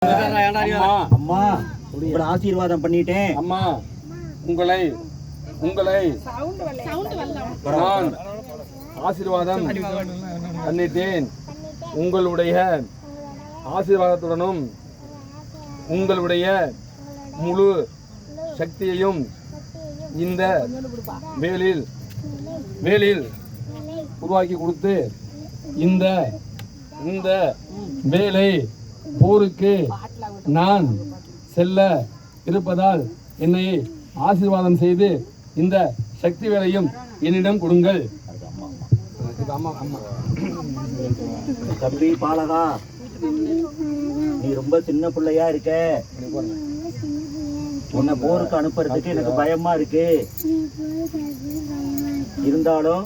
அம்மா உங்களை ஆசீர்வாதம் பண்ணிட்டேன். அம்மா உங்களை நான் ஆசீர்வாதம் பண்ணிட்டேன். உங்களுடைய ஆசீர்வாதத்துடனும் உங்களுடைய முழு சக்தியையும் இந்த வேலில் உருவாக்கி கொடுத்து இந்த வேலை போருக்கு நான் செல்ல இருப்பதால் என்னை ஆசீர்வாதம் செய்து இந்த சக்தி வேலையும் என்னிடம் கொடுங்கள். தம்பி பாலகா, நீ ரொம்ப சின்ன பிள்ளையா இருக்க. உன்னை போருக்கு அனுப்புறதுக்கு எனக்கு பயமா இருக்கு. இருந்தாலும்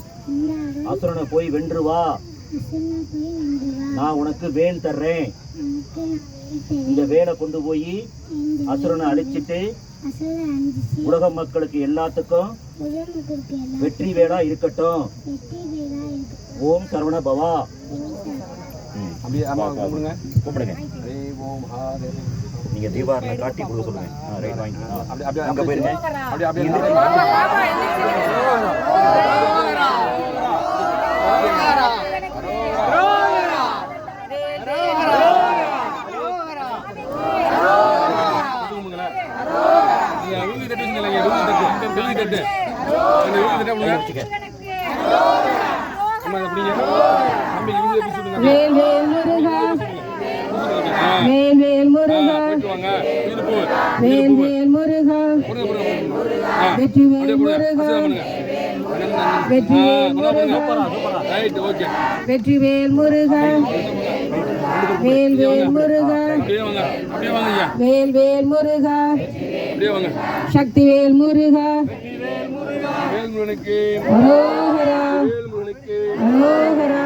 அசுரனை போய் வென்று வா. நான் உனக்கு வேல் தர்றேன். இந்த வேலை கொண்டு போய் அசுரனை அழிச்சிட்டு உலக மக்களுக்கு எல்லாத்துக்கும் வெற்றி வேலா இருக்கட்டும். ஓம் சரவண பவா. கூப்பிடுங்க. நீங்க தீபாவளி காட்டி கொடுக்க சொல்லுங்க. ரைட் வாங்கிக்கோங்க. அங்க போயிருங்க. வேல் முருகா, வேல் முருகா, வெற்றிவேல் முருகா, வெற்றிவேல் முருகா, வெற்றிவேல் முருகா, வேல் முருகா, வேல் முருகா, சக்திவேல் முருகா, அரோகரா, அரோகரா.